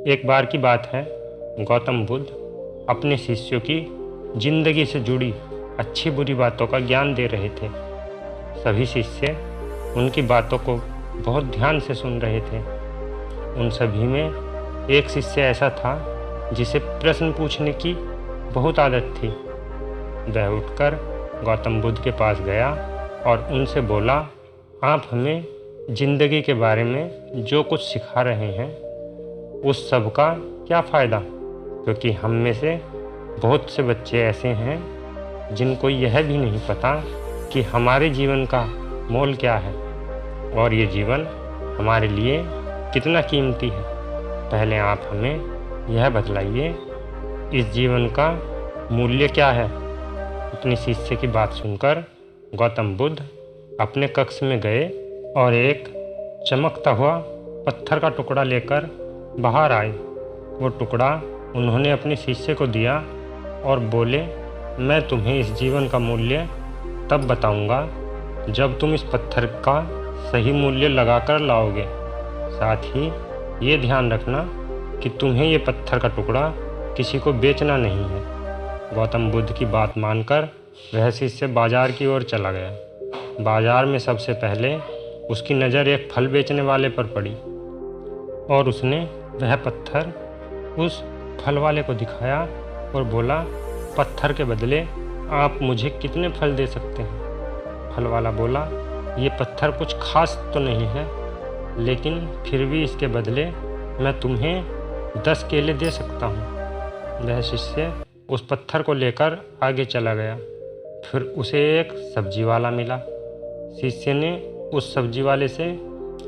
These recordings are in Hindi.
एक बार की बात है, गौतम बुद्ध अपने शिष्यों की जिंदगी से जुड़ी अच्छी बुरी बातों का ज्ञान दे रहे थे। सभी शिष्य उनकी बातों को बहुत ध्यान से सुन रहे थे। उन सभी में एक शिष्य ऐसा था जिसे प्रश्न पूछने की बहुत आदत थी। वह उठकर गौतम बुद्ध के पास गया और उनसे बोला, आप हमें जिंदगी के बारे में जो कुछ सिखा रहे हैं उस सब का क्या फ़ायदा, क्योंकि हम में से बहुत से बच्चे ऐसे हैं जिनको यह भी नहीं पता कि हमारे जीवन का मोल क्या है और ये जीवन हमारे लिए कितना कीमती है। पहले आप हमें यह बतलाइए, इस जीवन का मूल्य क्या है। अपने शिष्य की बात सुनकर गौतम बुद्ध अपने कक्ष में गए और एक चमकता हुआ पत्थर का टुकड़ा लेकर बाहर आए। वो टुकड़ा उन्होंने अपने शिष्य को दिया और बोले, मैं तुम्हें इस जीवन का मूल्य तब बताऊंगा जब तुम इस पत्थर का सही मूल्य लगाकर लाओगे। साथ ही ये ध्यान रखना कि तुम्हें ये पत्थर का टुकड़ा किसी को बेचना नहीं है। गौतम बुद्ध की बात मानकर वह शिष्य बाजार की ओर चला गया। बाजार में सबसे पहले उसकी नज़र एक फल बेचने वाले पर पड़ी और उसने वह पत्थर उस फल वाले को दिखाया और बोला, पत्थर के बदले आप मुझे कितने फल दे सकते हैं। फल वाला बोला, ये पत्थर कुछ खास तो नहीं है, लेकिन फिर भी इसके बदले मैं तुम्हें 10 केले दे सकता हूँ। वह शिष्य उस पत्थर को लेकर आगे चला गया। फिर उसे एक सब्जी वाला मिला। शिष्य ने उस सब्जी वाले से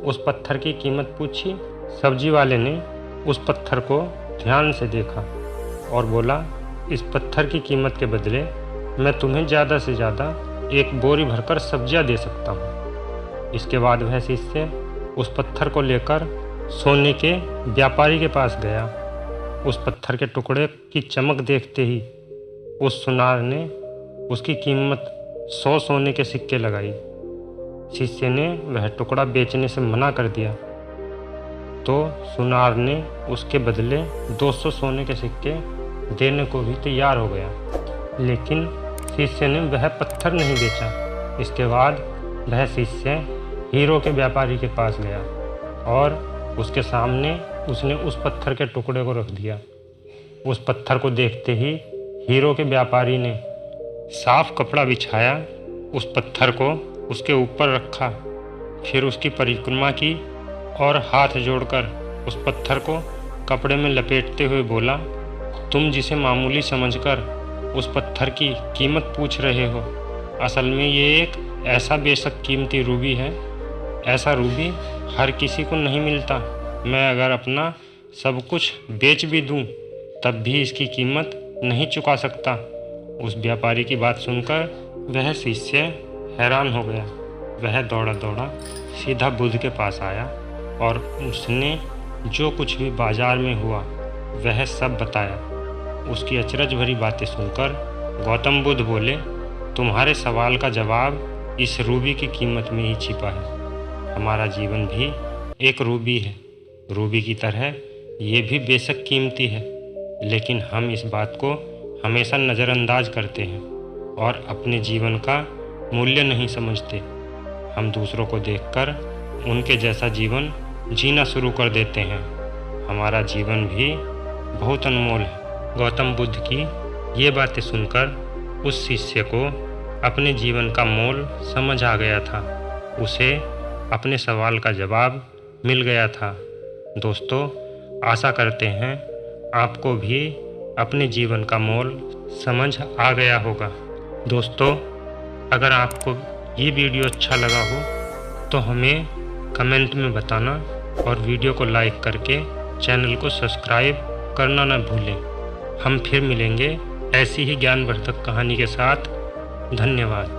उस पत्थर की कीमत पूछी। सब्जी वाले ने उस पत्थर को ध्यान से देखा और बोला, इस पत्थर की कीमत के बदले मैं तुम्हें ज़्यादा से ज़्यादा एक बोरी भरकर सब्जियां दे सकता हूँ। इसके बाद वह शिष्य उस पत्थर को लेकर सोने के व्यापारी के पास गया। उस पत्थर के टुकड़े की चमक देखते ही उस सुनार ने उसकी कीमत 100 सोने के सिक्के लगाई। शिष्य ने वह टुकड़ा बेचने से मना कर दिया तो सुनार ने उसके बदले 200 सोने के सिक्के देने को भी तैयार हो गया, लेकिन शिष्य ने वह पत्थर नहीं बेचा। इसके बाद वह शिष्य हीरो के व्यापारी के पास गया और उसके सामने उसने उस पत्थर के टुकड़े को रख दिया। उस पत्थर को देखते ही हीरो के व्यापारी ने साफ कपड़ा बिछाया, उस पत्थर को उसके ऊपर रखा, फिर उसकी परिक्रमा की और हाथ जोड़कर उस पत्थर को कपड़े में लपेटते हुए बोला, तुम जिसे मामूली समझकर उस पत्थर की कीमत पूछ रहे हो, असल में ये एक ऐसा बेशक कीमती रूबी है। ऐसा रूबी हर किसी को नहीं मिलता। मैं अगर अपना सब कुछ बेच भी दूं तब भी इसकी कीमत नहीं चुका सकता। उस व्यापारी की बात सुनकर वह शिष्य हैरान हो गया। वह दौड़ा दौड़ा सीधा बुद्ध के पास आया और उसने जो कुछ भी बाजार में हुआ वह सब बताया। उसकी अचरज भरी बातें सुनकर गौतम बुद्ध बोले, तुम्हारे सवाल का जवाब इस रूबी की कीमत में ही छिपा है। हमारा जीवन भी एक रूबी है। रूबी की तरह ये भी बेशक कीमती है, लेकिन हम इस बात को हमेशा नज़रअंदाज करते हैं और अपने जीवन का मूल्य नहीं समझते। हम दूसरों को देखकर उनके जैसा जीवन जीना शुरू कर देते हैं। हमारा जीवन भी बहुत अनमोल है। गौतम बुद्ध की ये बातें सुनकर उस शिष्य को अपने जीवन का मोल समझ आ गया था। उसे अपने सवाल का जवाब मिल गया था। दोस्तों, आशा करते हैं आपको भी अपने जीवन का मोल समझ आ गया होगा। दोस्तों, अगर आपको ये वीडियो अच्छा लगा हो तो हमें कमेंट में बताना और वीडियो को लाइक करके चैनल को सब्सक्राइब करना ना भूलें। हम फिर मिलेंगे ऐसी ही ज्ञानवर्धक कहानी के साथ। धन्यवाद।